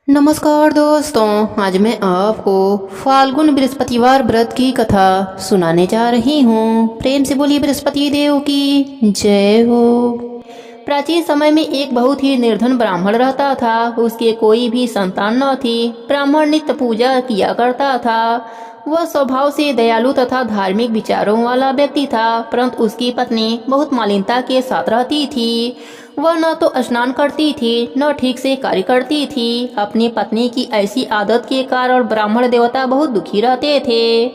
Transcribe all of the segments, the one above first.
नमस्कार दोस्तों, आज मैं आपको फाल्गुन बृहस्पतिवार व्रत की कथा सुनाने जा रही हूँ। प्रेम से बोलिए बृहस्पति देव की जय हो। प्राचीन समय में एक बहुत ही निर्धन ब्राह्मण रहता था। उसके कोई भी संतान न थी। ब्राह्मण नित्य पूजा किया करता था। वह स्वभाव से दयालु तथा धार्मिक विचारों वाला व्यक्ति था, परंतु उसकी पत्नी बहुत मलिनता के साथ रहती थी। वह न तो स्नान करती थी, न ठीक से कार्य करती थी। अपनी पत्नी की ऐसी आदत के कारण ब्राह्मण देवता बहुत दुखी रहते थे।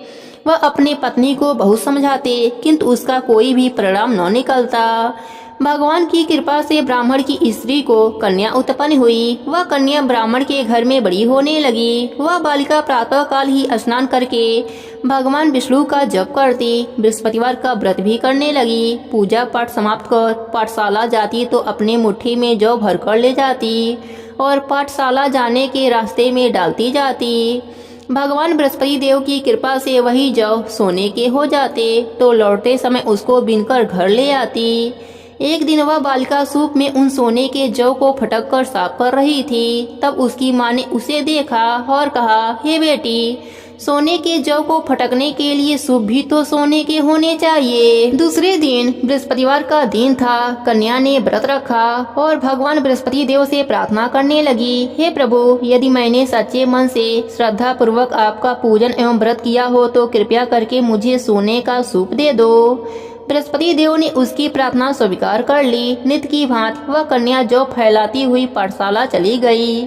वह अपनी पत्नी को बहुत समझाते, किंतु उसका कोई भी परिणाम न निकलता। भगवान की कृपा से ब्राह्मण की स्त्री को कन्या उत्पन्न हुई। वह कन्या ब्राह्मण के घर में बड़ी होने लगी। वह बालिका प्रातः काल ही स्नान करके भगवान विष्णु का जप करती, बृहस्पतिवार का व्रत भी करने लगी। पूजा पाठ समाप्त कर पाठशाला जाती तो अपने मुट्ठी में जौ भर कर ले जाती और पाठशाला जाने के रास्ते में डालती जाती। भगवान बृहस्पति देव की कृपा से वही जौ सोने के हो जाते तो लौटते समय उसको बीनकर घर ले आती। एक दिन वह बालिका सूप में उन सोने के जौ को फटक कर साफ कर रही थी। तब उसकी माँ ने उसे देखा और कहा, हे बेटी, सोने के जौ को फटकने के लिए सूप भी तो सोने के होने चाहिए। दूसरे दिन बृहस्पतिवार का दिन था। कन्या ने व्रत रखा और भगवान बृहस्पति देव से प्रार्थना करने लगी, हे प्रभु, यदि मैंने सच्चे मन से श्रद्धा पूर्वक आपका पूजन एवं व्रत किया हो तो कृपया करके मुझे सोने का सूप दे दो। बृहस्पति देव ने उसकी प्रार्थना स्वीकार कर ली। नित्य की भांति वह कन्या जौ फैलाती हुई पाठशाला चली गई।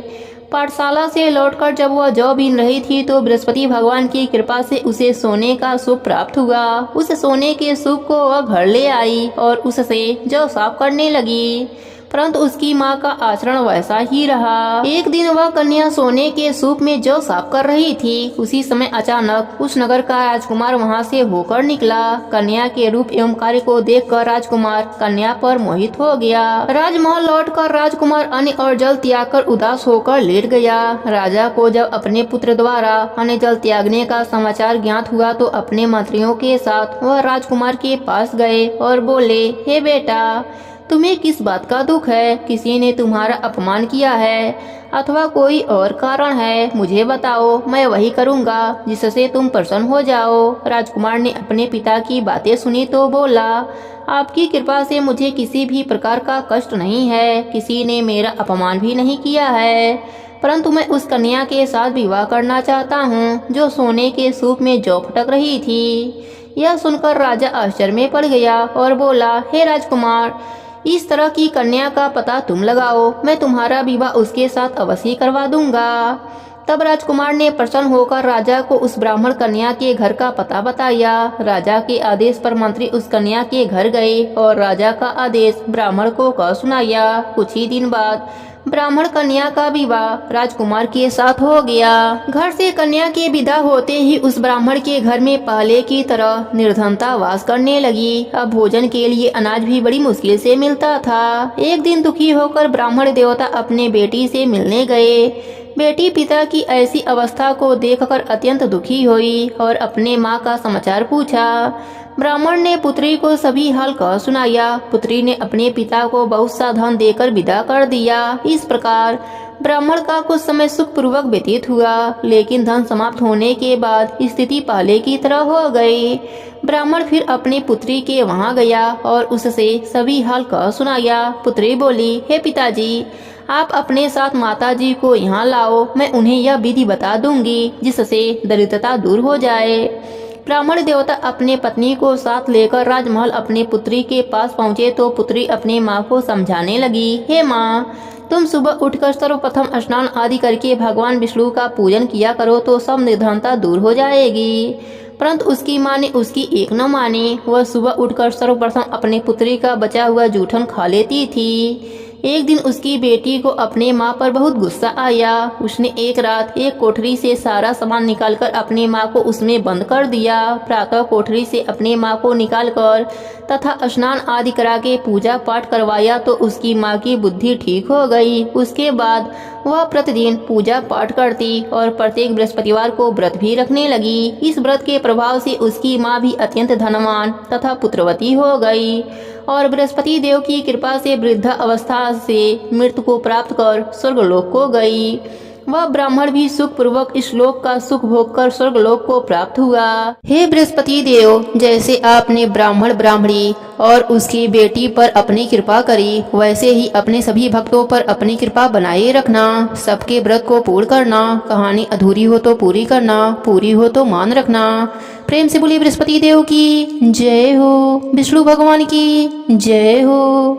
पाठशाला से लौटकर जब वह जौ बीन रही थी तो बृहस्पति भगवान की कृपा से उसे सोने का सूप प्राप्त हुआ। उस सोने के सूप को वह घर ले आई और उससे जौ साफ करने लगी, परंतु उसकी माँ का आचरण वैसा ही रहा। एक दिन वह कन्या सोने के सूप में जौ साफ कर रही थी। उसी समय अचानक उस नगर का राजकुमार वहाँ से होकर निकला। कन्या के रूप एवं कार्य को देखकर राजकुमार कन्या पर मोहित हो गया। राजमहल लौटकर राजकुमार अन्न और जल त्याग कर उदास होकर लेट गया। राजा को जब अपने पुत्र द्वारा अन्न जल त्यागने का समाचार ज्ञात हुआ तो अपने मंत्रियों के साथ वह राजकुमार के पास गए और बोले, हे बेटा, तुम्हें किस बात का दुख है? किसी ने तुम्हारा अपमान किया है अथवा कोई और कारण है? मुझे बताओ, मैं वही करूँगा जिससे तुम प्रसन्न हो जाओ। राजकुमार ने अपने पिता की बातें सुनी तो बोला, आपकी कृपा से मुझे किसी भी प्रकार का कष्ट नहीं है। किसी ने मेरा अपमान भी नहीं किया है, परंतु मैं उस कन्या के साथ विवाह करना चाहता हूँ जो सोने के सूप में जौ फटक रही थी। यह सुनकर राजा आश्चर्य में पड़ गया और बोला, हे राजकुमार, इस तरह की कन्या का पता तुम लगाओ, मैं तुम्हारा विवाह उसके साथ अवश्य करवा दूंगा। तब राजकुमार ने प्रसन्न होकर राजा को उस ब्राह्मण कन्या के घर का पता बताया। राजा के आदेश पर मंत्री उस कन्या के घर गए और राजा का आदेश ब्राह्मण को कह सुनाया। कुछ ही दिन बाद ब्राह्मण कन्या का विवाह राजकुमार के साथ हो गया। घर से कन्या के विदा होते ही उस ब्राह्मण के घर में पहले की तरह निर्धनता वास करने लगी। अब भोजन के लिए अनाज भी बड़ी मुश्किल से मिलता था। एक दिन दुखी होकर ब्राह्मण देवता अपने बेटी से मिलने गए। बेटी पिता की ऐसी अवस्था को देखकर अत्यंत दुखी हुई और अपने माँ का समाचार पूछा। ब्राह्मण ने पुत्री को सभी हाल कह सुनाया। पुत्री ने अपने पिता को बहुत सा धन देकर विदा कर दिया। इस प्रकार ब्राह्मण का कुछ समय सुखपूर्वक व्यतीत हुआ, लेकिन धन समाप्त होने के बाद स्थिति पहले की तरह हो गई। ब्राह्मण फिर अपनी पुत्री के वहां गया और उससे सभी हाल कह सुनाया। पुत्री बोली, हे पिताजी, आप अपने साथ माताजी को यहाँ लाओ, मैं उन्हें यह विधि बता दूंगी जिससे दरिद्रता दूर हो जाए। ब्राह्मण देवता अपने पत्नी को साथ लेकर राजमहल अपनी पुत्री के पास पहुँचे तो पुत्री अपनी माँ को समझाने लगी, हे माँ, तुम सुबह उठकर सर्वप्रथम स्नान आदि करके भगवान विष्णु का पूजन किया करो तो सब निर्धनता दूर हो जाएगी। परंतु उसकी माँ ने उसकी एक न मानी। वह सुबह उठकर सर्वप्रथम अपनी पुत्री का बचा हुआ जूठन खा लेती थी। एक दिन उसकी बेटी को अपने माँ पर बहुत गुस्सा आया। उसने एक रात एक कोठरी से सारा सामान निकालकर अपनी माँ को उसमें बंद कर दिया। प्रातः कोठरी से अपनी माँ को निकालकर तथा स्नान आदि करा के पूजा पाठ करवाया तो उसकी माँ की बुद्धि ठीक हो गई। उसके बाद वह प्रतिदिन पूजा पाठ करती और प्रत्येक बृहस्पतिवार को व्रत भी रखने लगी। इस व्रत के प्रभाव से उसकी माँ भी अत्यंत धनवान तथा पुत्रवती हो गई और बृहस्पति देव की कृपा से वृद्धा अवस्था से मृत्यु को प्राप्त कर स्वर्गलोक को गई। वह ब्राह्मण भी सुख पूर्वक इस लोक का सुख भोगकर स्वर्गलोक को प्राप्त हुआ। हे बृहस्पति देव, जैसे आपने ब्राह्मण ब्राह्मणी और उसकी बेटी पर अपनी कृपा करी, वैसे ही अपने सभी भक्तों पर अपनी कृपा बनाए रखना। सबके व्रत को पूर्ण करना, कहानी अधूरी हो तो पूरी करना, पूरी हो तो मान रखना। प्रेम से बोलिए बृहस्पति देव की जय हो, विष्णु भगवान की जय हो।